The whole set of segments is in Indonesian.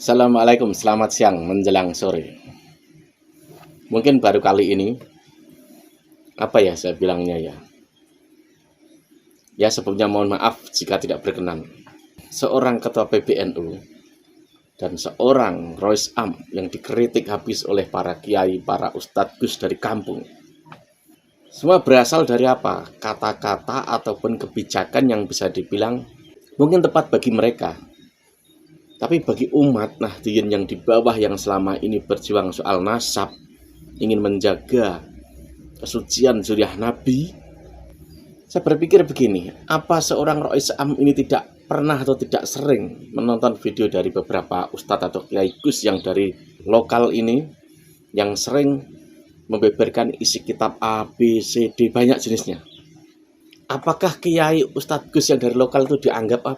Assalamualaikum, selamat siang menjelang sore. Mungkin baru kali ini, saya bilangnya ya. Ya sebelumnya mohon maaf jika tidak berkenan. Seorang ketua PBNU dan seorang Rois Am yang dikritik habis oleh para kiai, para ustadz gus dari kampung. Semua berasal dari apa? Kata-kata ataupun kebijakan yang bisa dibilang mungkin tepat bagi mereka. Tapi bagi umat Nahdliyin yang di bawah yang selama ini berjuang soal nasab, ingin menjaga kesucian zuriat Nabi, saya berpikir begini, apa seorang Rois Am ini tidak pernah atau tidak sering menonton video dari beberapa ustadz atau kiai gus yang dari lokal ini, yang sering membeberkan isi kitab A, B, C, D, banyak jenisnya. Apakah kiai ustadz gus yang dari lokal itu dianggap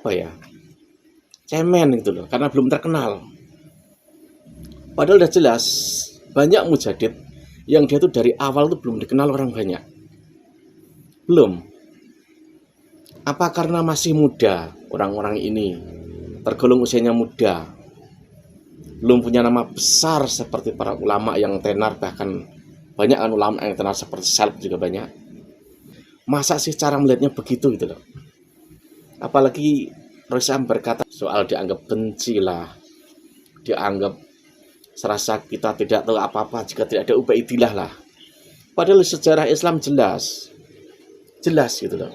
cemen gitu loh, karena belum terkenal. Padahal udah jelas banyak mujadid yang dia tuh dari awal tuh belum dikenal orang banyak. Belum. Apa karena masih muda orang-orang ini, tergolong usianya muda, belum punya nama besar seperti para ulama yang tenar, bahkan banyak kan ulama yang tenar seperti Salaf juga banyak. Masa sih cara melihatnya begitu gitu loh. Apalagi Rois Am berkata soal dianggap benci lah, dianggap serasa kita tidak tahu apa-apa jika tidak ada Ubaidillah lah. Padahal sejarah Islam jelas gitu loh.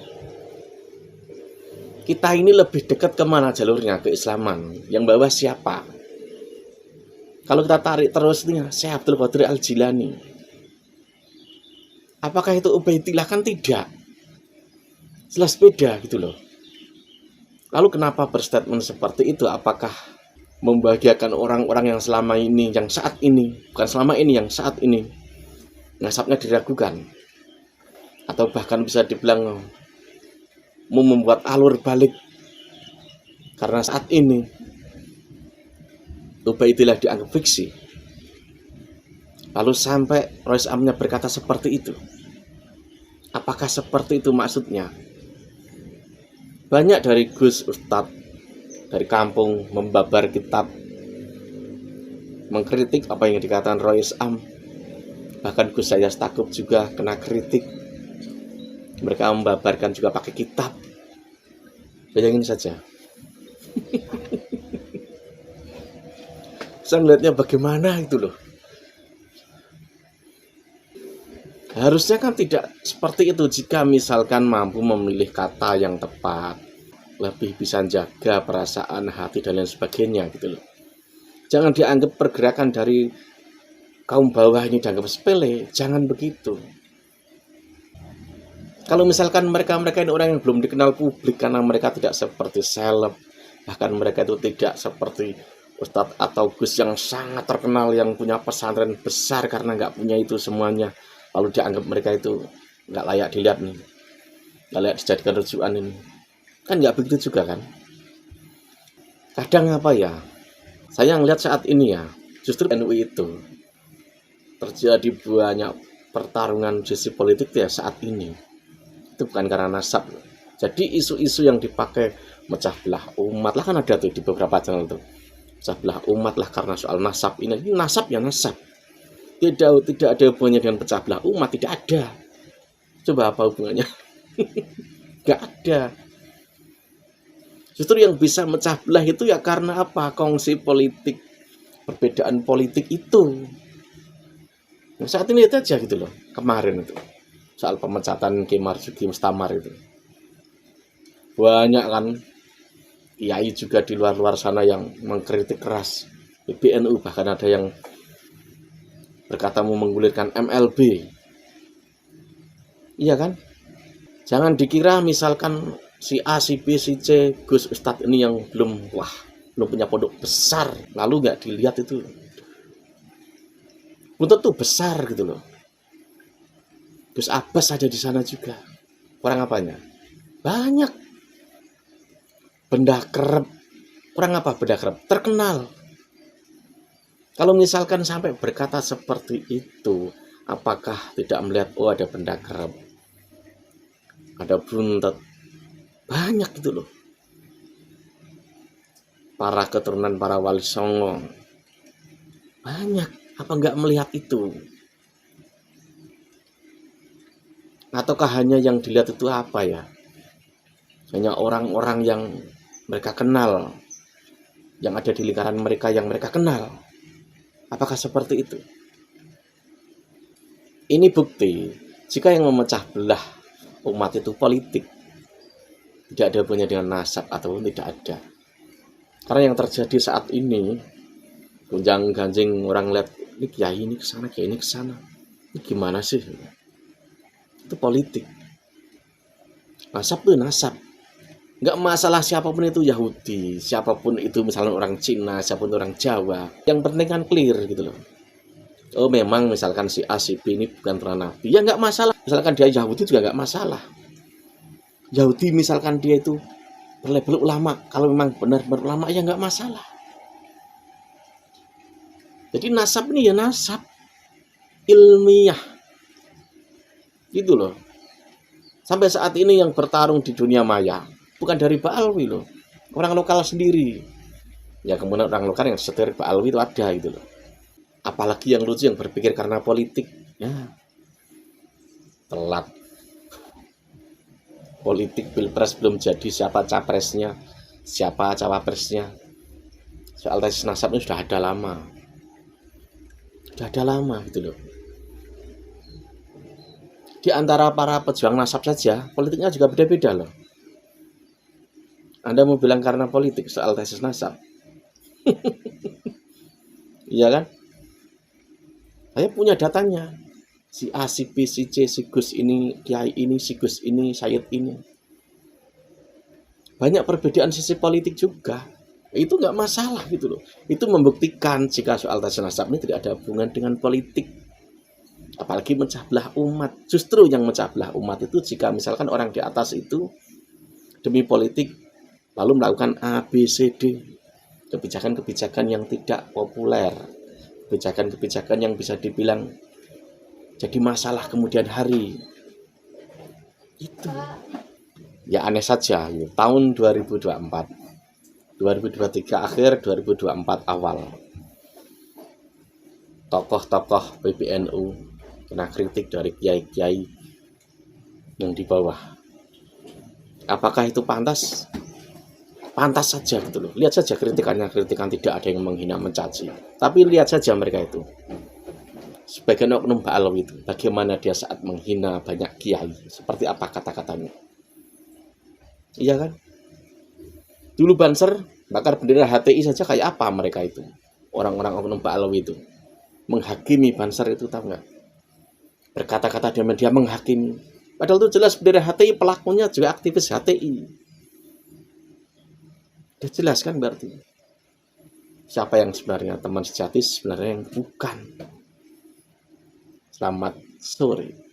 Kita ini lebih dekat kemana jalurnya keislaman, yang bawah siapa? Kalau kita tarik terus nih, Syekh Abdul Qadir Al-Jilani, apakah itu Ubaidillah? Kan tidak, jelas beda gitu loh. Lalu kenapa berstatement seperti itu? Apakah membahagiakan orang-orang yang selama ini, yang saat ini, bukan selama ini, yang saat ini nasabnya diragukan? Atau bahkan bisa dibilang mau membuat alur balik karena saat ini Ubaidillah dianggap fiksi? Lalu sampai Rois Amnya berkata seperti itu. Apakah seperti itu maksudnya? Banyak dari gus ustadz dari kampung membabar kitab, mengkritik apa yang dikatakan Rois Am. Bahkan Gus saya Stakuf juga kena kritik. Mereka membabarkan juga pakai kitab. Bayangin saja. Saya melihatnya bagaimana itu loh. Harusnya kan tidak seperti itu. Jika misalkan mampu memilih kata yang tepat, lebih bisa jaga perasaan hati dan lain sebagainya gitu loh. Jangan dianggap pergerakan dari kaum bawah ini dianggap sepele. Jangan begitu. Kalau misalkan mereka ini orang yang belum dikenal publik karena mereka tidak seperti seleb, bahkan mereka itu tidak seperti ustadz atau gus yang sangat terkenal, yang punya pesantren besar karena nggak punya itu semuanya, lalu dianggap mereka itu nggak layak dilihat nih, nggak layak dijadikan rujukan ini. Kan nggak begitu juga kan. Kadang saya ngelihat saat ini ya, justru NU itu terjadi banyak pertarungan sisi politik ya saat ini. Itu bukan karena nasab. Jadi isu-isu yang dipakai mecah belah umat lah, kan ada tuh di beberapa channel tuh. Mecah belah umat lah karena soal nasab ini. Ini nasab ya nasab. Tidak ada hubungannya dengan pecah belah umat, tidak ada. Coba apa hubungannya? Gak ada. Justru yang bisa mecah belah itu ya karena apa? Kongsi politik, perbedaan politik itu. Nah, saat ini itu aja gitu loh. Kemarin itu soal pemecatan Kiai Marzuki Mustamar itu. Banyak kan kiai juga di luar sana yang mengkritik keras PBNU, bahkan ada yang berkata mau menggulirkan MLB. Iya kan? Jangan dikira misalkan si A, si B, si C, Gus Ustadz ini yang belum punya pondok besar, lalu nggak dilihat itu. Buntut tuh besar gitu loh. Gus Abbas ada di sana juga. Kurang apanya? Banyak. Benda kerep. Kurang apa benda kerep? Terkenal. Kalau misalkan sampai berkata seperti itu, apakah tidak melihat ada benda kerep, ada buntut, banyak gitu loh. para keturunan para wali songo. Banyak, apa enggak melihat itu? Ataukah hanya yang dilihat itu apa ya? Hanya orang-orang yang mereka kenal, yang ada di lingkaran mereka yang mereka kenal. Apakah seperti itu? Ini bukti jika yang memecah belah umat itu politik, tidak ada hubungannya dengan nasab ataupun tidak ada. Karena yang terjadi saat ini, gonjang ganjing orang lihat ini kiai ini kesana, kiai ini kesana, ini gimana sih? Itu politik. Nasab itu nasab. Nggak masalah siapapun itu Yahudi, siapapun itu misalnya orang Cina, siapapun orang Jawa. Yang penting kan clear gitu loh. Oh memang misalkan si A, si B ini bukan pernah nabi, ya nggak masalah. Misalkan dia Yahudi juga nggak masalah. Yahudi misalkan dia itu berlabel ulama, kalau memang benar-benar ulama ya nggak masalah. Jadi nasab ini ya nasab ilmiah, gitu loh. Sampai saat ini yang bertarung di dunia maya bukan dari Ba'alwi loh, orang lokal sendiri. Ya kemudian orang lokal yang setir Ba'alwi itu ada gitu loh. Apalagi yang lucu yang berpikir karena politik, ya telat. Politik pilpres belum jadi, siapa capresnya, siapa cawapresnya. Soal tesis nasab ini sudah ada lama. Sudah ada lama gitu loh. Di antara para pejuang nasab saja, politiknya juga beda-beda loh. Anda mau bilang karena politik soal tesis nasab? Iya kan? Saya punya datanya. Si A, si B, si C, si Gus ini, Kiai ini, si Gus ini, Sayyid ini. Banyak perbedaan sisi politik juga. Itu nggak masalah gitu loh. Itu membuktikan jika soal tesis nasab ini tidak ada hubungan dengan politik. Apalagi mecah belah umat. Justru yang mecah belah umat itu jika misalkan orang di atas itu demi politik lalu melakukan A, B, C, D. Kebijakan-kebijakan yang tidak populer. Kebijakan-kebijakan yang bisa dibilang jadi masalah kemudian hari. Itu. Ya aneh saja. Ya. Tahun 2024. 2023 akhir, 2024 awal. Tokoh-tokoh PBNU kena kritik dari kiai-kiai yang di bawah. Apakah itu pantas? Pantas saja gitu loh. Lihat saja kritikan tidak ada yang menghina mencaci. Tapi lihat saja mereka itu. Sebagian oknum Ba'alwi itu, bagaimana dia saat menghina banyak kiai, seperti apa kata-katanya. Iya kan? Dulu Banser bakar bendera HTI saja kayak apa mereka itu. Orang-orang oknum Ba'alwi itu menghakimi Banser itu, tahu nggak? Berkata-kata dia menghakimi. Padahal itu jelas bendera HTI pelakunya juga aktivis HTI. Udah jelas kan berarti. Siapa yang sebenarnya teman sejati, sebenarnya yang bukan. Selamat sore.